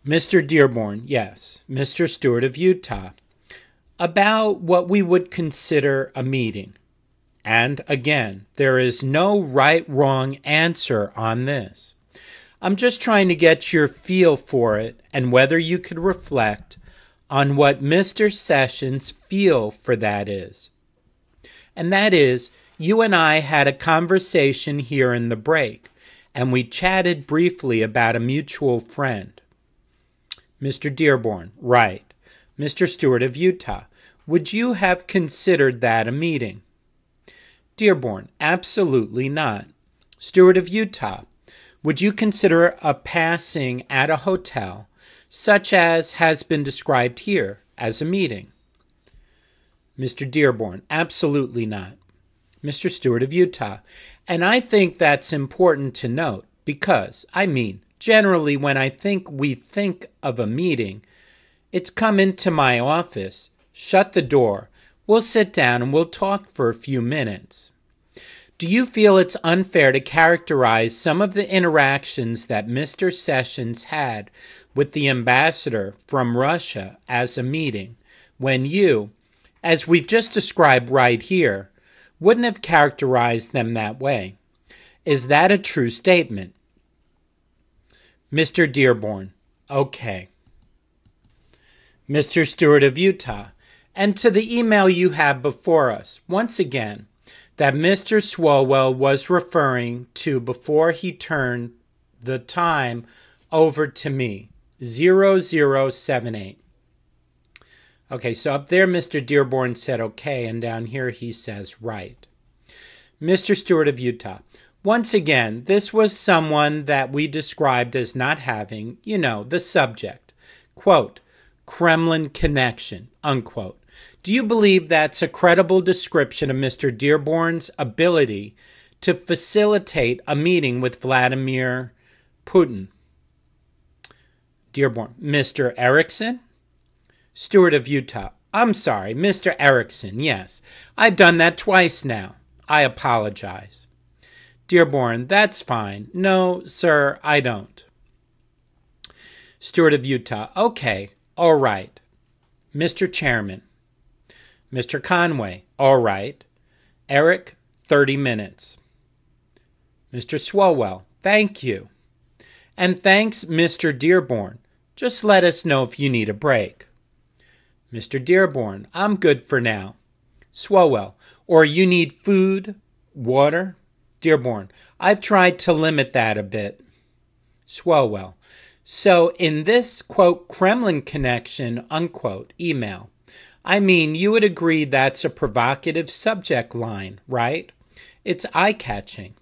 Mr. Dearborn, yes, Mr. Stewart of Utah, about what we would consider a meeting. And again, there is no right, wrong answer on this. I'm just trying to get your feel for it and whether you could reflect on what Mr. Sessions' feel for that is. And that is, you and I had a conversation here in the break, and we chatted briefly about a mutual friend. Mr. Dearborn, right. Mr. Stewart of Utah, would you have considered that a meeting? Dearborn, absolutely not. Stewart of Utah, would you consider a passing at a hotel, such as has been described here, as a meeting? Mr. Dearborn, absolutely not. Mr. Stewart of Utah, and I think that's important to note because, generally when we think of a meeting, it's come into my office, shut the door, we'll sit down and we'll talk for a few minutes. Do you feel it's unfair to characterize some of the interactions that Mr. Sessions had with the ambassador from Russia as a meeting when you, as we've just described right here, wouldn't have characterized them that way? Is that a true statement? Mr. Dearborn, okay. Mr. Stewart of Utah, and to the email you have before us, once again, that Mr. Swalwell was referring to before he turned the time over to me, 0078. Okay, so up there Mr. Dearborn said okay, and down here he says right. Mr. Stewart of Utah, once again, this was someone that we described as not having, the subject, quote, Kremlin connection, unquote. Do you believe that's a credible description of Mr. Dearborn's ability to facilitate a meeting with Vladimir Putin? Dearborn, Mr. Erickson? Stewart of Utah, I'm sorry, Mr. Erickson, yes. I've done that twice now. I apologize. Dearborn, that's fine. No, sir, I don't. Stewart of Utah, okay, all right. Mr. Chairman. Mr. Conway, all right. Eric, 30 minutes. Mr. Swalwell, thank you. And thanks, Mr. Dearborn. Just let us know if you need a break. Mr. Dearborn, I'm good for now. Swalwell, or you need food, water? Dearborn, I've tried to limit that a bit. Swalwell, so in this, quote, Kremlin connection, unquote, email, you would agree that's a provocative subject line, right? It's eye-catching.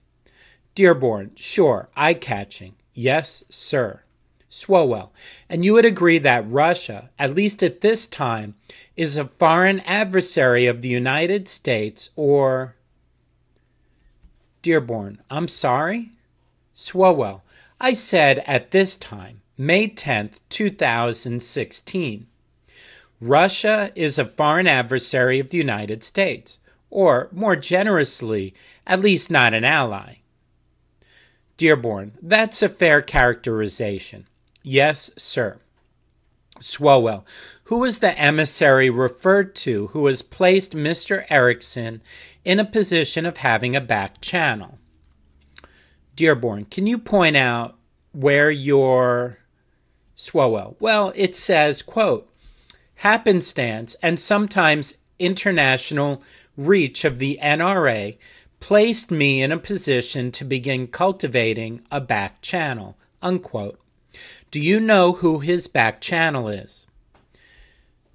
Dearborn, sure, eye-catching. Yes, sir. Swalwell, and you would agree that Russia, at least at this time, is a foreign adversary of the United States or... Dearborn, I'm sorry? Swalwell, I said at this time, May 10th, 2016. Russia is a foreign adversary of the United States, or, more generously, at least not an ally. Dearborn, that's a fair characterization. Yes, sir. Swalwell, who was the emissary referred to who has placed Mr. Erickson in a position of having a back channel? Dearborn, can you point out where your... Swalwell, well, it says, quote, happenstance and sometimes international reach of the NRA placed me in a position to begin cultivating a back channel, unquote. Do you know who his back channel is?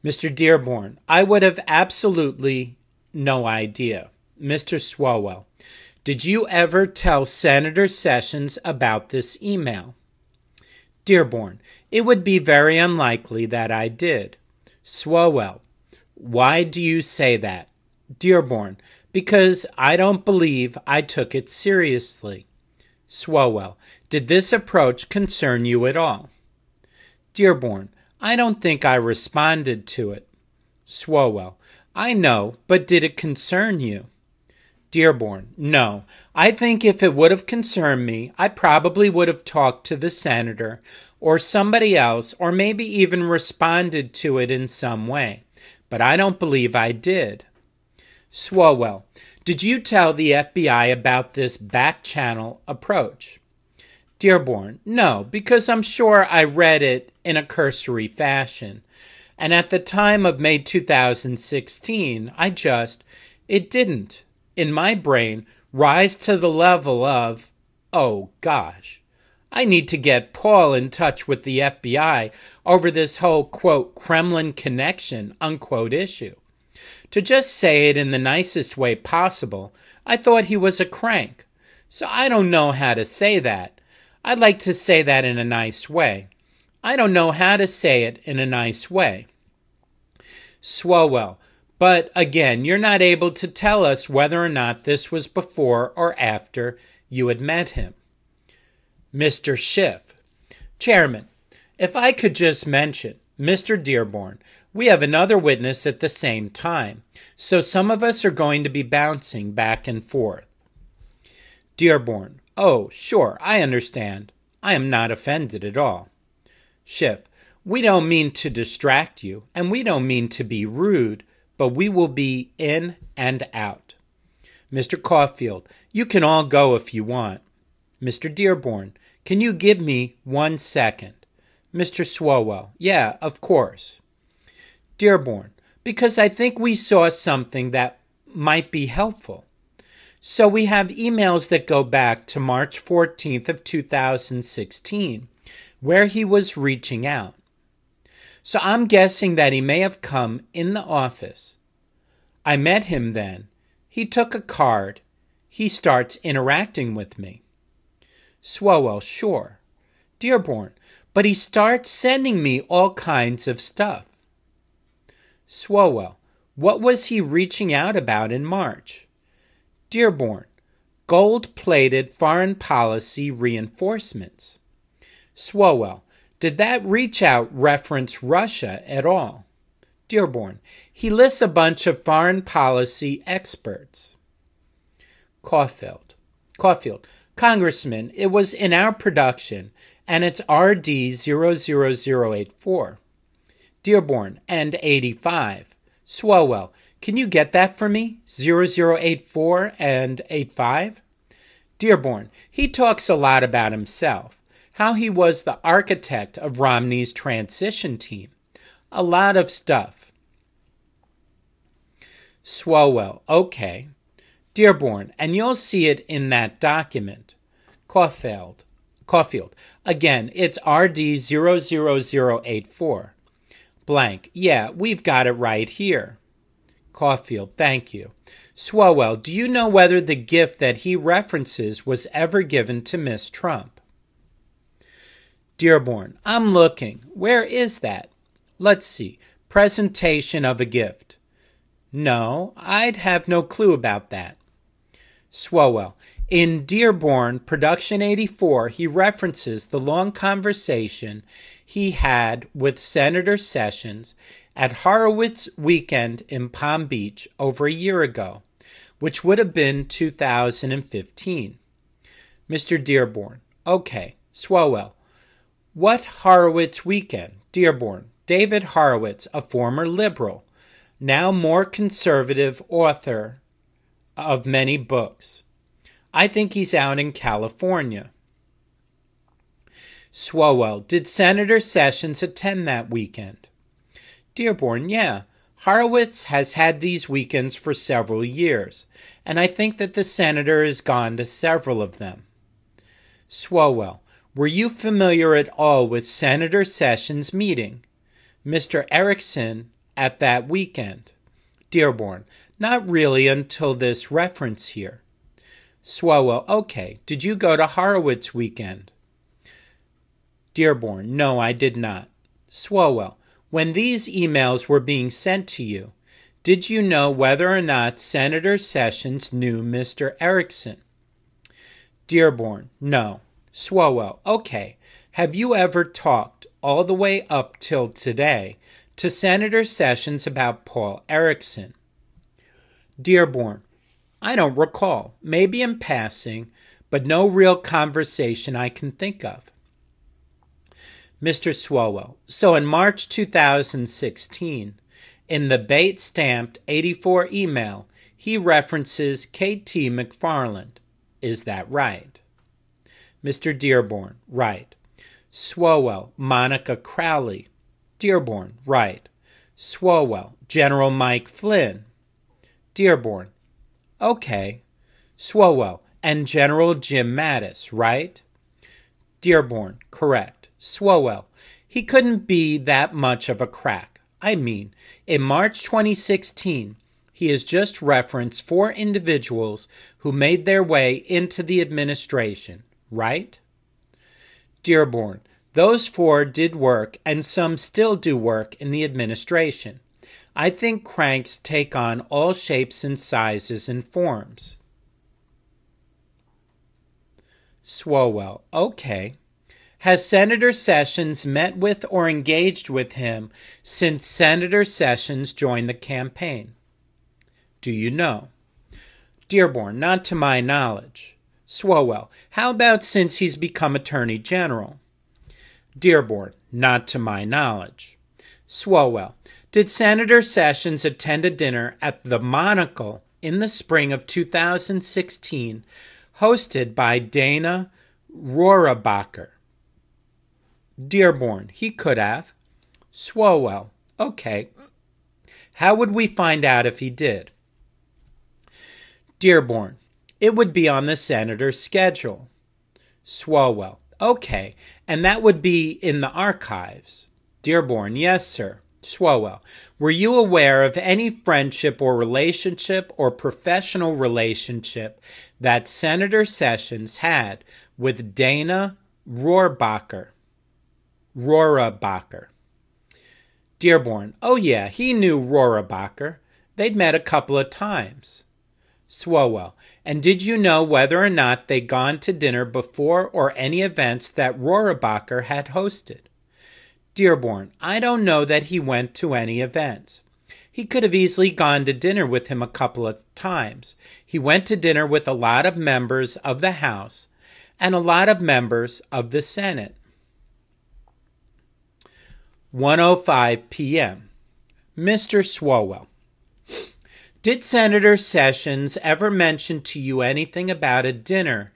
Mr. Dearborn, I would have absolutely no idea. Mr. Swalwell, did you ever tell Senator Sessions about this email? Dearborn, it would be very unlikely that I did. Swalwell, why do you say that? Dearborn, because I don't believe I took it seriously. Swalwell, did this approach concern you at all? Dearborn, I don't think I responded to it. Swalwell, I know, but did it concern you? Dearborn, no. I think if it would have concerned me, I probably would have talked to the senator or somebody else, or maybe even responded to it in some way. But I don't believe I did. Swalwell, did you tell the FBI about this back-channel approach? Dearborn, no, because I'm sure I read it in a cursory fashion. And at the time of May 2016, it didn't, in my brain, rise to the level of, oh gosh, I need to get Paul in touch with the FBI over this whole, quote, Kremlin connection, unquote, issue. To just say it in the nicest way possible, I thought he was a crank. So I don't know how to say that. I'd like to say that in a nice way. I don't know how to say it in a nice way. Swalwell, but again, you're not able to tell us whether or not this was before or after you had met him. Mr. Schiff, Chairman, if I could just mention, Mr. Dearborn, we have another witness at the same time, so some of us are going to be bouncing back and forth. Dearborn, oh, sure, I understand. I am not offended at all. Schiff, we don't mean to distract you, and we don't mean to be rude, but we will be in and out. Mr. Caulfield, you can all go if you want. Mr. Dearborn, can you give me 1 second? Mr. Swalwell, yeah, of course. Dearborn, because I think we saw something that might be helpful. So we have emails that go back to March 14th of 2016, where he was reaching out. So I'm guessing that he may have come in the office. I met him then. He took a card. He starts interacting with me. Swalwell, sure. Dearborn, but he starts sending me all kinds of stuff. Swalwell, what was he reaching out about in March? Dearborn, gold-plated foreign policy reinforcements. Swalwell, did that reach out reference Russia at all? Dearborn, he lists a bunch of foreign policy experts. Caulfield, Congressman, it was in our production, and it's RD 00084. Dearborn, and 85. Swalwell, can you get that for me? 0084 and 85? Dearborn, he talks a lot about himself, how he was the architect of Romney's transition team. A lot of stuff. Swalwell, okay. Dearborn, and you'll see it in that document. Caulfield, again, it's RD 00084. Blank, yeah, we've got it right here. Caulfield, thank you. Swalwell, do you know whether the gift that he references was ever given to Miss Trump? Dearborn, I'm looking. Where is that? Let's see. Presentation of a gift. No, I'd have no clue about that. Swalwell, in Dearborn, Production 84, he references the long conversation he had with Senator Sessions at Horowitz Weekend in Palm Beach over a year ago, which would have been 2015. Mr. Dearborn, okay. Swalwell, what Horowitz Weekend? Dearborn, David Horowitz, a former liberal, now more conservative author of many books. I think he's out in California. Swalwell, did Senator Sessions attend that weekend? Dearborn, yeah. Horowitz has had these weekends for several years, and I think that the senator has gone to several of them. Swalwell, were you familiar at all with Senator Sessions' meeting, Mr. Erickson, at that weekend? Dearborn, not really until this reference here. Swalwell, okay. Did you go to Horowitz weekend? Dearborn, no, I did not. Swalwell, when these emails were being sent to you, did you know whether or not Senator Sessions knew Mr. Erickson? Dearborn, no. Swalwell, okay. Have you ever talked all the way up till today to Senator Sessions about Paul Erickson? Dearborn, I don't recall. Maybe in passing, but no real conversation I can think of. Mr. Swalwell, so in March 2016, in the Bate-stamped 84 email, he references K.T. McFarland. Is that right? Mr. Dearborn, right. Swalwell, Monica Crowley. Dearborn, right. Swalwell, General Mike Flynn. Dearborn, okay. Swalwell, and General Jim Mattis, right? Dearborn, correct. Swalwell, he couldn't be that much of a crack. I mean, in March 2016, he has just referenced 4 individuals who made their way into the administration, right? Dearborn, those 4 did work, and some still do work in the administration. I think cranks take on all shapes and sizes and forms. Swalwell, okay. Has Senator Sessions met with or engaged with him since Senator Sessions joined the campaign? Do you know? Dearborn, not to my knowledge. Swalwell, how about since he's become Attorney General? Dearborn, not to my knowledge. Swalwell, did Senator Sessions attend a dinner at the Monocle in the spring of 2016 hosted by Dana Rohrabacher? Dearborn, he could have. Swalwell, okay. How would we find out if he did? Dearborn, it would be on the senator's schedule. Swalwell, okay, and that would be in the archives. Dearborn, yes, sir. Swalwell, were you aware of any friendship or relationship or professional relationship that Senator Sessions had with Dana Rohrabacher? Dearborn, oh yeah, he knew Rohrabacher. They'd met a couple of times. Swalwell, and did you know whether or not they'd gone to dinner before or any events that Rohrabacher had hosted? Dearborn, I don't know that he went to any events. He could have easily gone to dinner with him a couple of times. He went to dinner with a lot of members of the House and a lot of members of the Senate. 1:05 p.m. Mr. Swalwell, did Senator Sessions ever mention to you anything about a dinner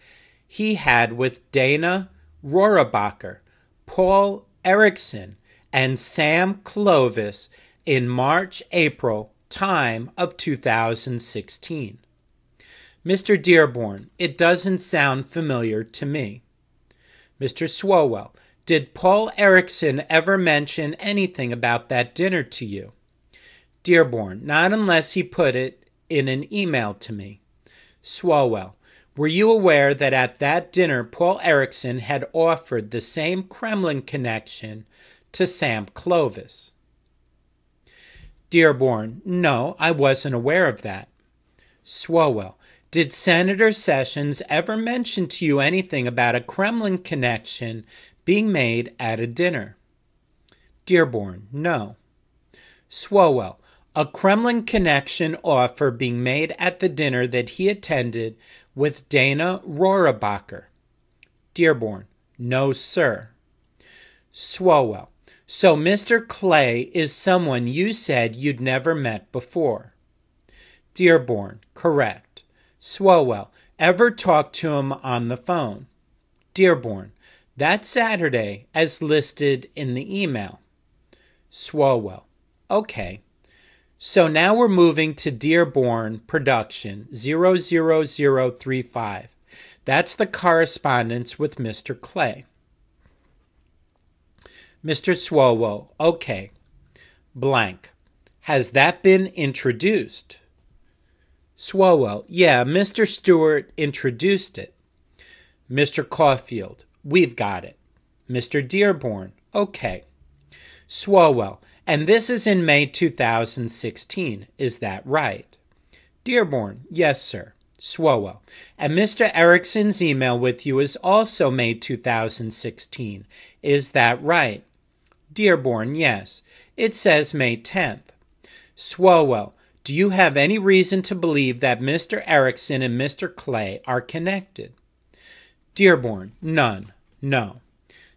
he had with Dana Rohrabacher, Paul Erickson, and Sam Clovis in March-April time of 2016? Mr. Dearborn, it doesn't sound familiar to me. Mr. Swalwell, did Paul Erickson ever mention anything about that dinner to you? Dearborn, not unless he put it in an email to me. Swalwell, were you aware that at that dinner Paul Erickson had offered the same Kremlin connection to Sam Clovis? Dearborn, no, I wasn't aware of that. Swalwell, did Senator Sessions ever mention to you anything about a Kremlin connection being made at a dinner? Dearborn, no. Swalwell, a Kremlin connection offer being made at the dinner that he attended with Dana Rohrabacher? Dearborn, no, sir. Swalwell, so Mr. Clay is someone you said you'd never met before? Dearborn, correct. Swalwell, ever talked to him on the phone? Dearborn, that Saturday as listed in the email. Swalwell, okay. So now we're moving to Dearborn production 00035. That's the correspondence with Mr. Clay. Mr. Swalwell, okay. Blank. Has that been introduced? Swalwell, yeah, Mr. Stewart introduced it. Mr. Caulfield, we've got it. Mr. Dearborn, okay. Swalwell, and this is in May 2016, is that right? Dearborn, yes, sir. Swalwell, and Mr. Erickson's email with you is also May 2016, is that right? Dearborn, yes. It says May 10th. Swalwell, do you have any reason to believe that Mr. Erickson and Mr. Clay are connected? Dearborn, none, no.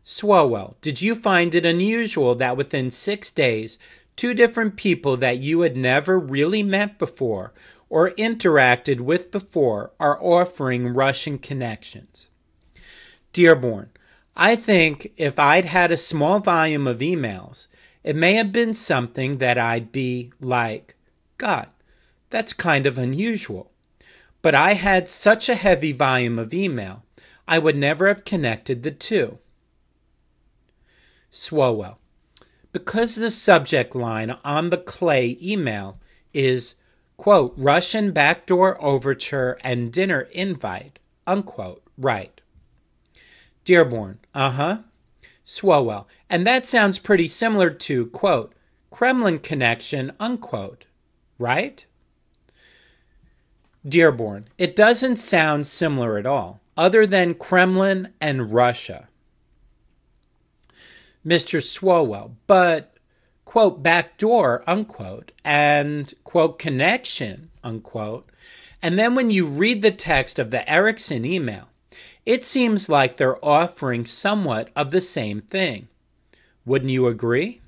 Swalwell, did you find it unusual that within 6 days, two different people that you had never really met before or interacted with before are offering Russian connections? Dearborn, I think if I'd had a small volume of emails, it may have been something that I'd be like, God, that's kind of unusual. But I had such a heavy volume of email, I would never have connected the two. Swalwell, because the subject line on the Clay email is, quote, Russian backdoor overture and dinner invite, unquote, right. Dearborn, Swalwell, and that sounds pretty similar to, quote, Kremlin connection, unquote, right? Dearborn, it doesn't sound similar at all, other than Kremlin and Russia. Mr. Swalwell, but, quote, backdoor, unquote, and, quote, connection, unquote. And then when you read the text of the Erickson email, it seems like they're offering somewhat of the same thing. Wouldn't you agree?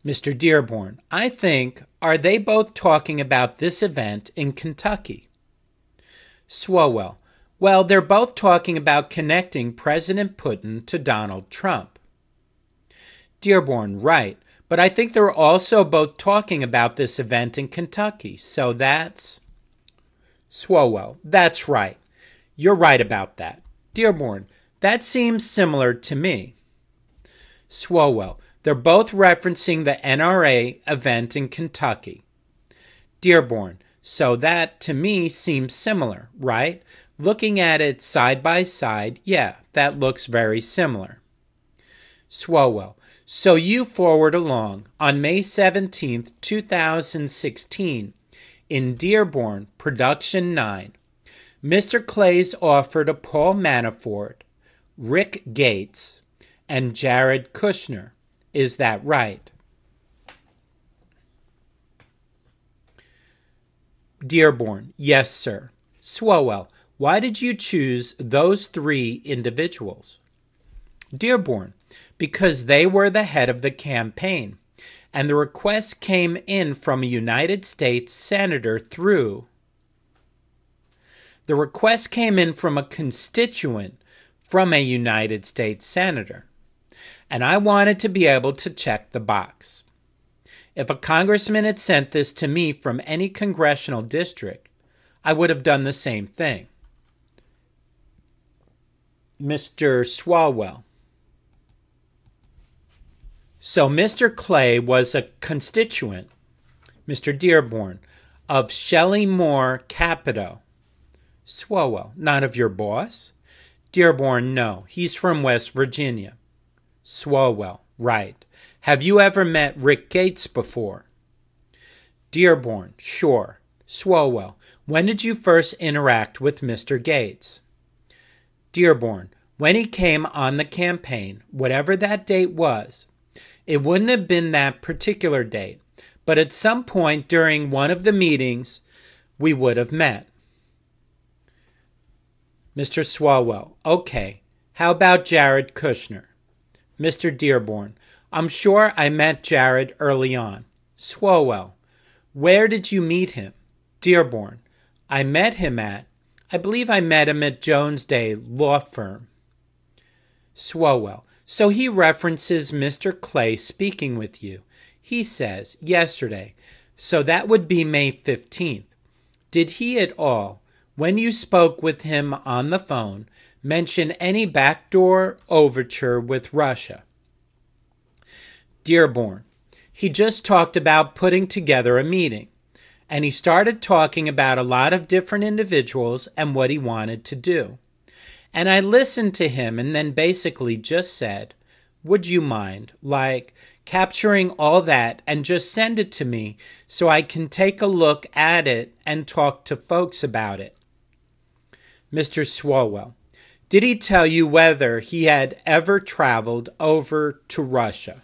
Mr. Dearborn, I think, are they both talking about this event in Kentucky? Swalwell, well, they're both talking about connecting President Putin to Donald Trump. Dearborn, right, but I think they're also both talking about this event in Kentucky, so that's... Swalwell, that's right. You're right about that. Dearborn, that seems similar to me. Swalwell, they're both referencing the NRA event in Kentucky. Dearborn, so that to me seems similar, right? Looking at it side by side, yeah, that looks very similar. Swalwell, so you forward along on May 17th, 2016, in Dearborn, Production 9, Mr. Clay's offer to Paul Manafort, Rick Gates, and Jared Kushner. Is that right? Dearborn, yes, sir. Swalwell, why did you choose those three individuals? Dearborn, because they were the head of the campaign, and the request came in from a United States senator through... The request came in from a constituent from a United States senator, and I wanted to be able to check the box. If a congressman had sent this to me from any congressional district, I would have done the same thing. Mr. Swalwell. So Mr. Clay was a constituent, Mr. Dearborn, of Shelley Moore Capito. Swalwell, not of your boss? Dearborn, no, he's from West Virginia. Swalwell, right. Have you ever met Rick Gates before? Dearborn, sure. Swalwell, when did you first interact with Mr. Gates? Dearborn, when he came on the campaign, whatever that date was. It wouldn't have been that particular date, but at some point during one of the meetings, we would have met. Mr. Swalwell, okay. How about Jared Kushner? Mr. Dearborn, I'm sure I met Jared early on. Swalwell, where did you meet him? Dearborn, I believe I met him at Jones Day Law Firm. Swalwell, so he references Mr. Clay speaking with you. He says, yesterday, so that would be May 15th. Did he at all, when you spoke with him on the phone, mention any backdoor overture with Russia? Dearborn, he just talked about putting together a meeting, and he started talking about a lot of different individuals and what he wanted to do. And I listened to him and then basically just said, would you mind, capturing all that and just send it to me so I can take a look at it and talk to folks about it? Mr. Swalwell, did he tell you whether he had ever traveled over to Russia?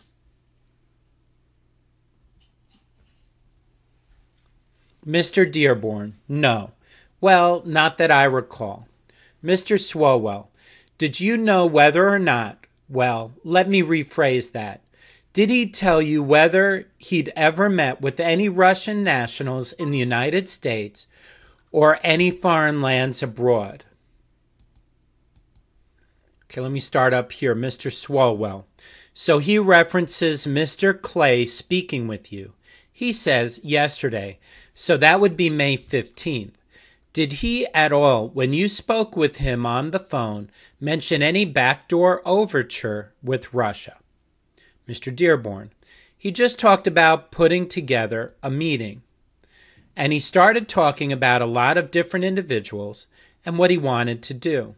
Mr. Dearborn, no. Well, not that I recall. Mr. Swalwell, Did you know whether or not, well, let me rephrase that. Did he tell you whether he'd ever met with any Russian nationals in the United States or any foreign lands abroad? Okay, let me start up here. Mr. Swalwell. So he references Mr. Clay speaking with you. He says yesterday, so that would be May 15th. Did he at all, when you spoke with him on the phone, mention any backdoor overture with Russia? Mr. Dearborn. He just talked about putting together a meeting. And he started talking about a lot of different individuals and what he wanted to do.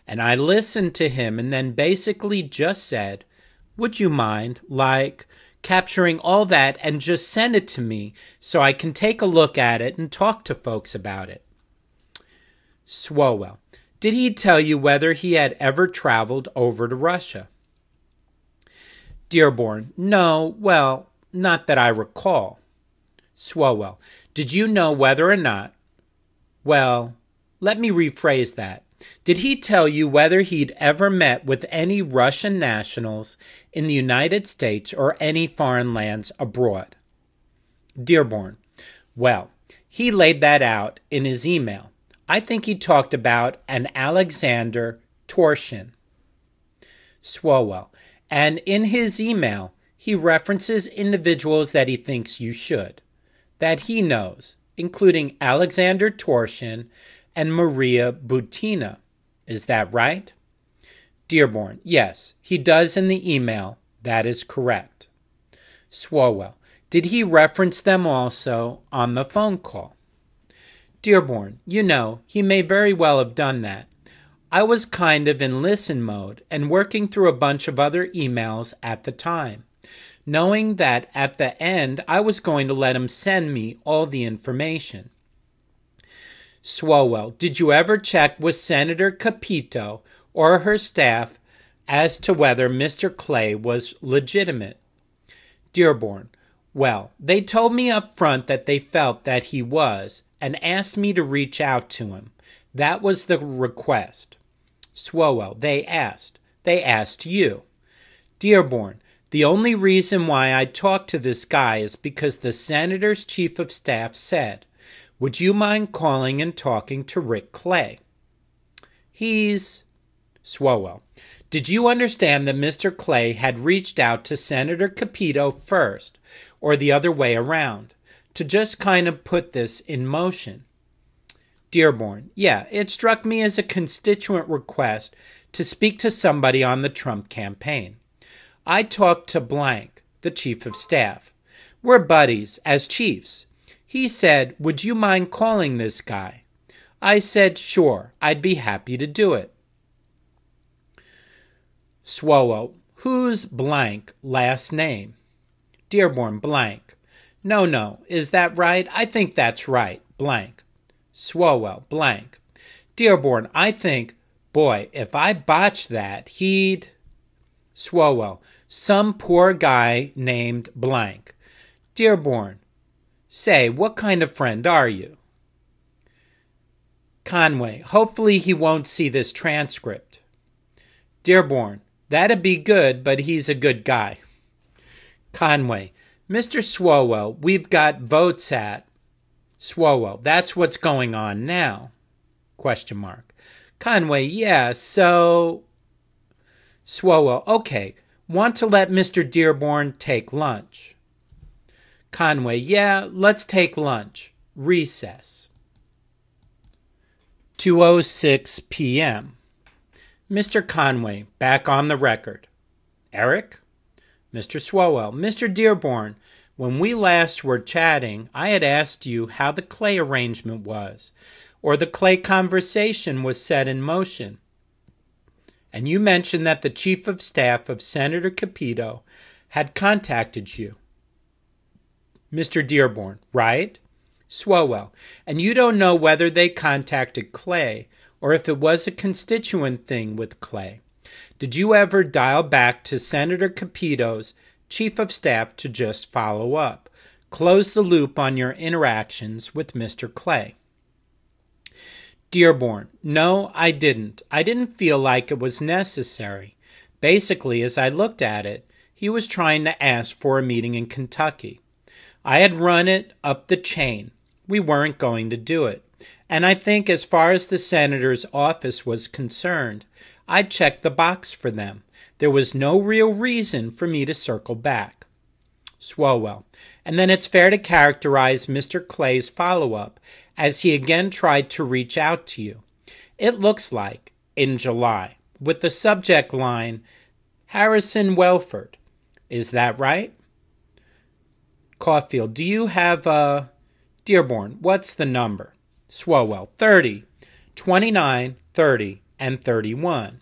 And I listened to him and then basically just said, would you mind, capturing all that and just send it to me so I can take a look at it and talk to folks about it? Swalwell. Did he tell you whether he had ever traveled over to Russia? Dearborn. No, well, not that I recall. Swalwell. Did you know whether or not? Well, let me rephrase that. Did he tell you whether he'd ever met with any Russian nationals in the United States or any foreign lands abroad? Dearborn. Well, he laid that out in his email. I think he talked about an Alexander Torshin. Swalwell. And in his email, he references individuals that he thinks you should, that he knows, including Alexander Torshin and Maria Butina. Is that right? Dearborn. Yes, he does in the email. That is correct. Swalwell. Did he reference them also on the phone call? Dearborn. You know, he may very well have done that. I was kind of in listen mode and working through a bunch of other emails at the time, knowing that at the end I was going to let him send me all the information. Swalwell. Did you ever check with Senator Capito or her staff as to whether Mr. Clay was legitimate? Dearborn. Well, they told me up front that they felt that he was and asked me to reach out to him. That was the request. Swalwell. They asked you. Dearborn. The only reason why I talked to this guy is because the senator's chief of staff said, would you mind calling and talking to Rick Clay? He's... Swalwell. Did you understand that Mr. Clay had reached out to Senator Capito first, or the other way around, to just kind of put this in motion? Dearborn. Yeah, it struck me as a constituent request to speak to somebody on the Trump campaign. I talked to Blank, the chief of staff. We're buddies as chiefs. He said, would you mind calling this guy? I said, sure, I'd be happy to do it. Swalwell. Who's Blank last name? Dearborn. Blank. No, is that right? I think that's right. Blank. Swalwell. Blank. Dearborn. I think, boy, if I botched that, he'd... Swalwell. Some poor guy named Blank. Dearborn. Say, what kind of friend are you? Conway. Hopefully he won't see this transcript. Dearborn. That'd be good, but he's a good guy. Conway. Mr. Swalwell, we've got votes at... Swalwell. That's what's going on now? Question mark. Conway. Yeah, so... Swalwell. Okay. Want to let Mr. Dearborn take lunch? Conway. Yeah, let's take lunch. Recess. 2:06 p.m. Mr. Conway, back on the record. Eric? Mr. Swalwell. Mr. Dearborn, when we last were chatting, I had asked you how the Clay arrangement was, or the Clay conversation was set in motion. And you mentioned that the chief of staff of Senator Capito had contacted you. Mr. Dearborn. Right? Swalwell. And you don't know whether they contacted Clay or if it was a constituent thing with Clay. Did you ever dial back to Senator Capito's chief of staff to just follow up, close the loop on your interactions with Mr. Clay? Dearborn, no, I didn't. I didn't feel like it was necessary. Basically, as I looked at it, he was trying to ask for a meeting in Kentucky. I had run it up the chain. We weren't going to do it. And I think as far as the senator's office was concerned, I checked the box for them. There was no real reason for me to circle back. Swalwell. And then it's fair to characterize Mr. Clay's follow-up as he again tried to reach out to you. It looks like, in July, with the subject line, Harrison Welford. Is that right? Caulfield, do you have Dearborn, what's the number? Swalwell, 30, 29, 30, and 31.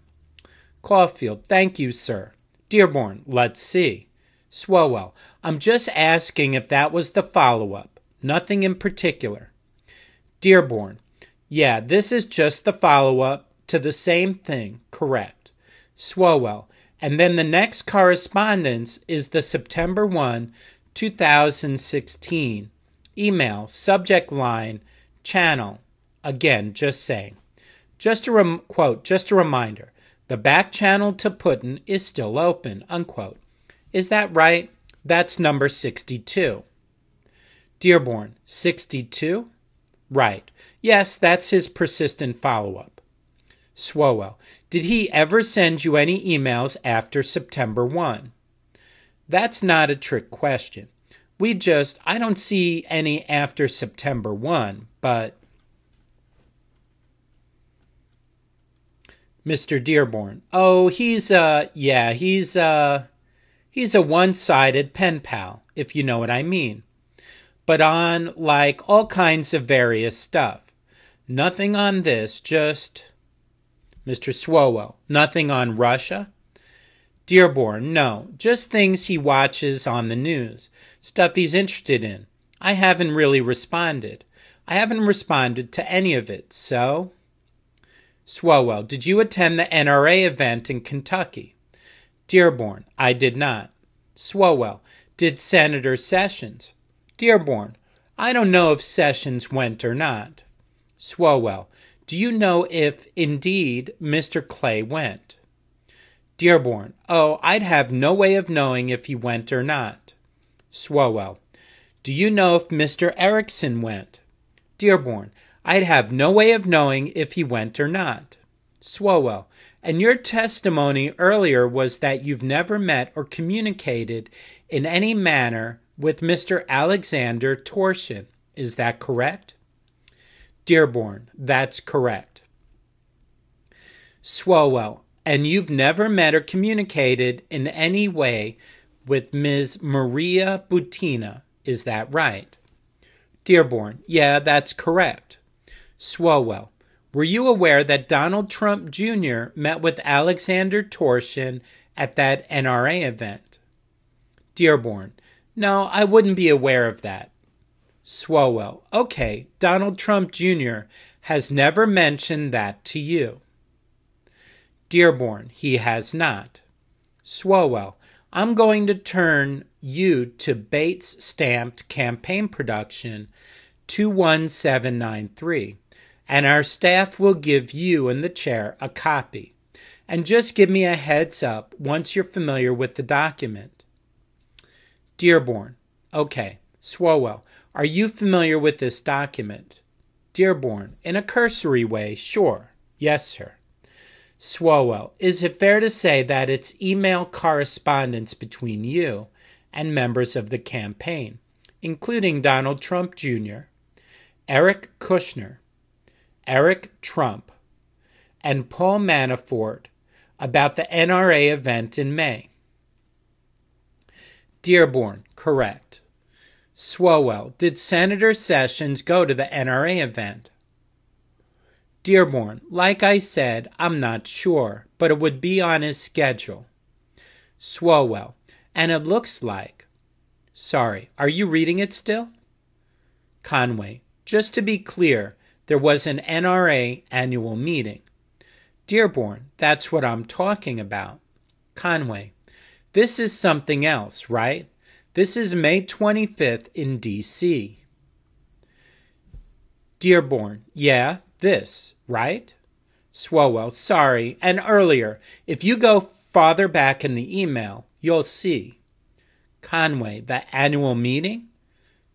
Caulfield, thank you, sir. Dearborn, let's see. Swalwell, I'm just asking if that was the follow-up. Nothing in particular. Dearborn, yeah, this is just the follow-up to the same thing, correct. Swalwell, and then the next correspondence is the September 1, 2016. Email, subject line, channel. Again, just saying. Just a quote, just a reminder. The back channel to Putin is still open, unquote. Is that right? That's number 62. Dearborn, 62? Right. Yes, that's his persistent follow-up. Swalwell, did he ever send you any emails after September 1? That's not a trick question. I don't see any after September 1, but... Mr. Dearborn, oh, he's a one-sided pen pal, if you know what I mean. But on, like, all kinds of various stuff. Nothing on this, just... Mr. Swalwell, nothing on Russia? Dearborn, no, just things he watches on the news, stuff he's interested in. I haven't really responded. I haven't responded to any of it, so... Swalwell, did you attend the NRA event in Kentucky? Dearborn, I did not. Swalwell, did Senator Sessions? Dearborn, I don't know if Sessions went or not. Swalwell, do you know if, indeed, Mr. Clay went? Dearborn, oh, I'd have no way of knowing if he went or not. Swalwell, do you know if Mr. Erickson went? Dearborn, I'd have no way of knowing if he went or not. Swalwell, and your testimony earlier was that you've never met or communicated in any manner with Mr. Alexander Torshin. Is that correct? Dearborn, that's correct. Swalwell, and you've never met or communicated in any way with Ms. Maria Butina. Is that right? Dearborn, yeah, that's correct. Swalwell, were you aware that Donald Trump Jr. met with Alexander Torshin at that NRA event? Dearborn, no, I wouldn't be aware of that. Swalwell, okay, Donald Trump Jr. has never mentioned that to you. Dearborn, he has not. Swalwell, I'm going to turn you to Bates Stamped Campaign Production 21793. And our staff will give you and the chair a copy. And just give me a heads up once you're familiar with the document. Dearborn, okay. Swalwell, are you familiar with this document? Dearborn, in a cursory way, sure. Yes, sir. Swalwell, is it fair to say that it's email correspondence between you and members of the campaign, including Donald Trump Jr., Eric Kushner, Eric Trump, and Paul Manafort about the NRA event in May? Dearborn, correct. Swalwell, did Senator Sessions go to the NRA event? Dearborn, like I said, I'm not sure, but it would be on his schedule. Swalwell, and it looks like... Sorry, are you reading it still? Conway, just to be clear, there was an NRA annual meeting. Dearborn, that's what I'm talking about. Conway, this is something else, right? This is May 25th in D.C. Dearborn, yeah, This, right? Swalwell, sorry. And earlier, if you go farther back in the email, you'll see. Conway, the annual meeting?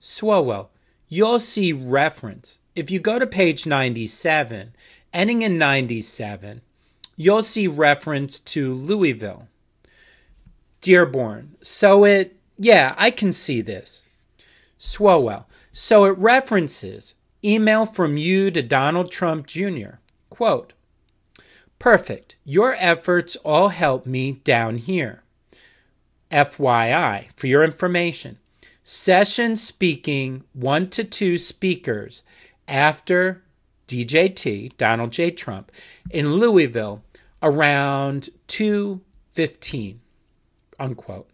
Swalwell, you'll see reference. If you go to page 97, ending in 97, you'll see reference to Louisville. Dearborn, yeah, I can see this. Swalwell, so it references email from you to Donald Trump Jr. Quote, perfect. Your efforts all help me down here. FYI, for your information, session speaking 1 to 2 speakers after DJT, Donald J. Trump, in Louisville around 2:15, unquote.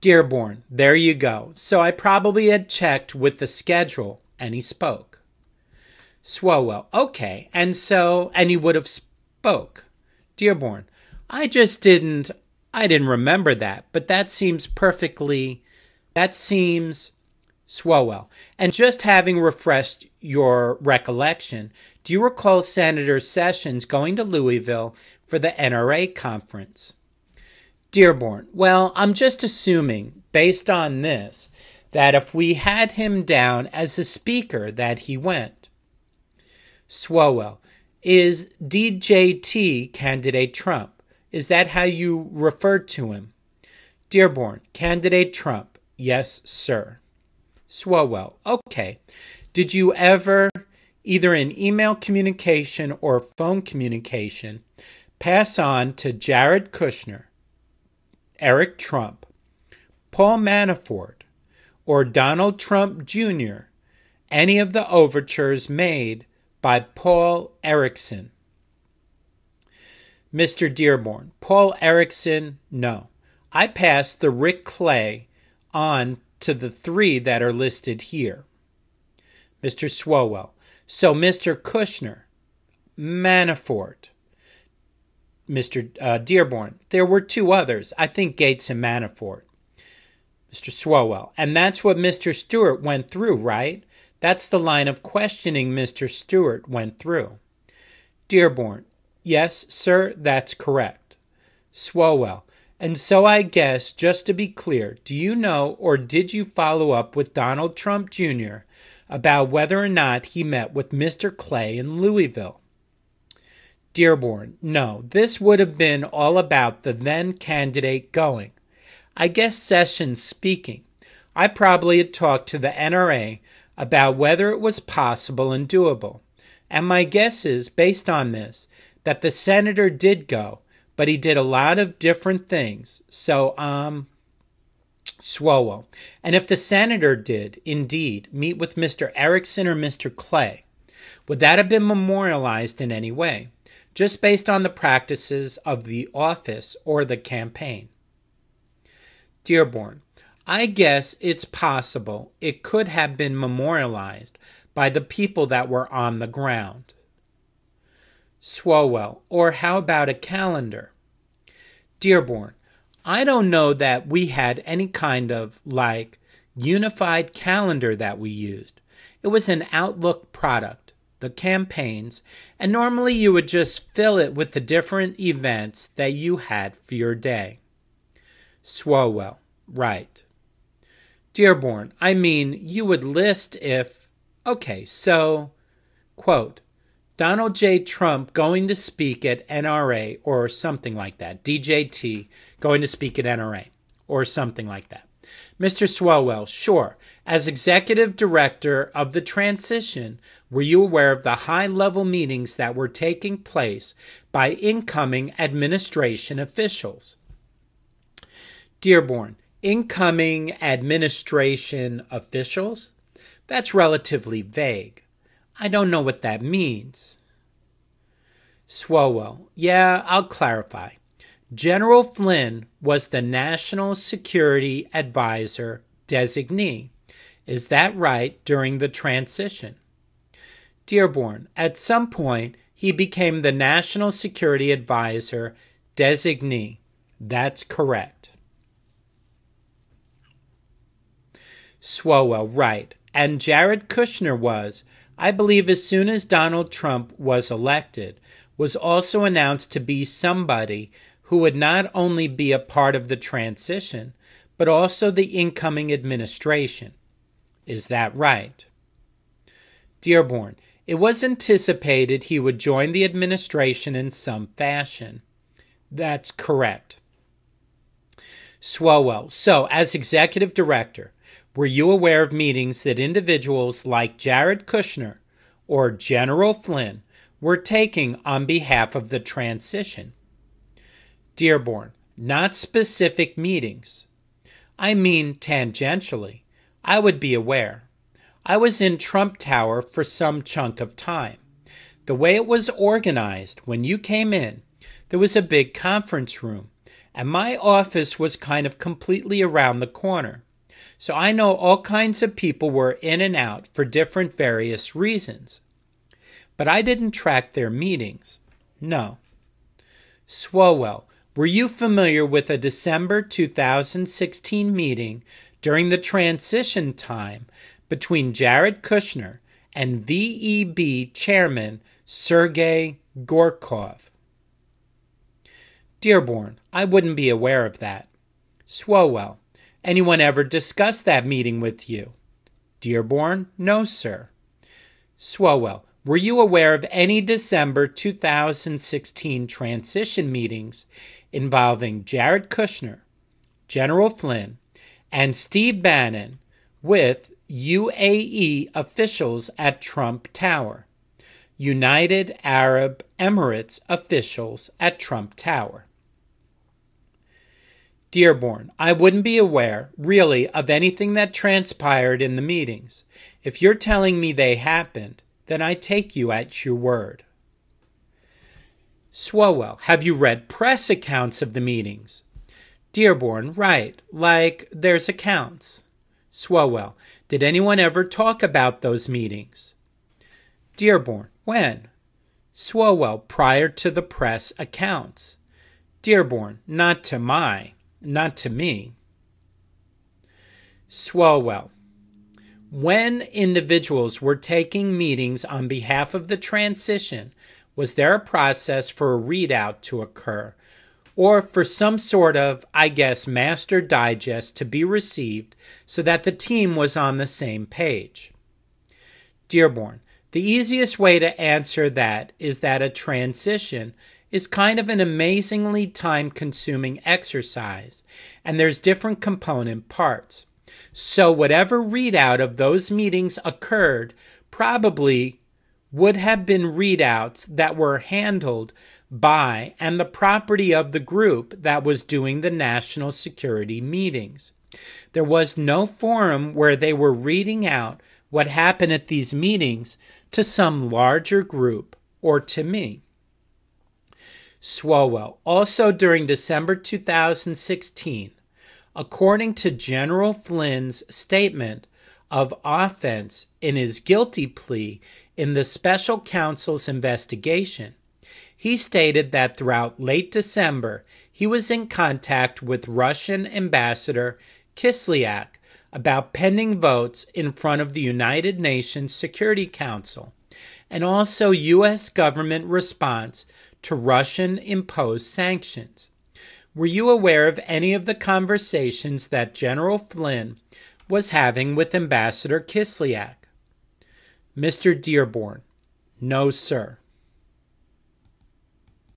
Dearborn, there you go. So I probably had checked with the schedule and he spoke. Swalwell, okay, and he would have spoke. Dearborn, I didn't remember that, but that seems Swalwell. And just having refreshed your recollection, do you recall Senator Sessions going to Louisville for the NRA conference? Dearborn, well, I'm just assuming, based on this, that if we had him down as a speaker, that he went. Swalwell, is DJT candidate Trump? Is that how you referred to him? Dearborn, candidate Trump. Yes, sir. Swalwell, okay. Did you ever, either in email communication or phone communication, pass on to Jared Kushner, Eric Trump, Paul Manafort, or Donald Trump Jr. any of the overtures made by Paul Erickson? Mr. Dearborn, Paul Erickson, no. I passed the Rick Clay on to the 3 that are listed here. Mr. Swalwell, so Mr. Kushner, Manafort, Mr. Dearborn, there were 2 others, I think Gates and Manafort. Mr. Swalwell, and that's what Mr. Stewart went through, right? That's the line of questioning Mr. Stewart went through. Dearborn, yes, sir, that's correct. Swalwell, and so I guess, just to be clear, do you know or did you follow up with Donald Trump Jr. about whether or not he met with Mr. Clay in Louisville? Dearborn, no, this would have been all about the then candidate going. I guess Sessions speaking. I probably had talked to the NRA about whether it was possible and doable. And my guess is, based on this, that the senator did go, but he did a lot of different things. So, Swalwell. And if the senator did, indeed, meet with Mr. Erickson or Mr. Clay, would that have been memorialized in any way, just based on the practices of the office or the campaign? Dearborn, I guess it's possible it could have been memorialized by the people that were on the ground. Swalwell, or how about a calendar? Dearborn, I don't know that we had any kind of, unified calendar that we used. It was an Outlook product, the campaigns, and normally you would just fill it with the different events that you had for your day. Swalwell, right. Dearborn, I mean, you would list if, okay, so, quote, Donald J. Trump going to speak at NRA or something like that. DJT going to speak at NRA or something like that. Mr. Swalwell, sure. As executive director of the transition, were you aware of the high-level meetings that were taking place by incoming administration officials? Dearborn, incoming administration officials? That's relatively vague. I don't know what that means. Swalwell, yeah, I'll clarify. General Flynn was the National Security Advisor designee. Is that right during the transition? Dearborn, at some point, he became the National Security Advisor designee. That's correct. Swalwell, right. And Jared Kushner was. I believe as soon as Donald Trump was elected, was also announced to be somebody who would not only be a part of the transition, but also the incoming administration. Is that right? Dearborn, it was anticipated he would join the administration in some fashion. That's correct. Swalwell, so as executive director, were you aware of meetings that individuals like Jared Kushner or General Flynn were taking on behalf of the transition? Dearborn, not specific meetings. I mean tangentially. I would be aware. I was in Trump Tower for some chunk of time. The way it was organized, when you came in, there was a big conference room, and my office was kind of completely around the corner. So I know all kinds of people were in and out for different various reasons. But I didn't track their meetings. No. Swalwell, were you familiar with a December 2016 meeting during the transition time between Jared Kushner and VEB Chairman Sergei Gorkov? Dearborn, I wouldn't be aware of that. Swalwell, anyone ever discuss that meeting with you? Dearborn, no, sir. Swalwell, were you aware of any December 2016 transition meetings involving Jared Kushner, General Flynn, and Steve Bannon with UAE officials at Trump Tower, United Arab Emirates officials at Trump Tower? Dearborn, I wouldn't be aware, really, of anything that transpired in the meetings. If you're telling me they happened, then I take you at your word. Swalwell, have you read press accounts of the meetings? Dearborn, right, like there's accounts. Swalwell, did anyone ever talk about those meetings? Dearborn, when? Swalwell, prior to the press accounts. Dearborn, not to me. Swalwell, when individuals were taking meetings on behalf of the transition, was there a process for a readout to occur, or for some sort of, I guess, master digest to be received so that the team was on the same page? Dearborn, the easiest way to answer that is that a transition is kind of an amazingly time-consuming exercise, and there's different component parts. So whatever readout of those meetings occurred probably would have been readouts that were handled by and the property of the group that was doing the national security meetings. There was no forum where they were reading out what happened at these meetings to some larger group or to me. Swalwell, also during December 2016, according to General Flynn's statement of offense in his guilty plea in the special counsel's investigation, he stated that throughout late December, he was in contact with Russian Ambassador Kislyak about pending votes in front of the United Nations Security Council, and also U.S. government response to Russian-imposed sanctions. Were you aware of any of the conversations that General Flynn was having with Ambassador Kislyak? Mr. Dearborn, no, sir.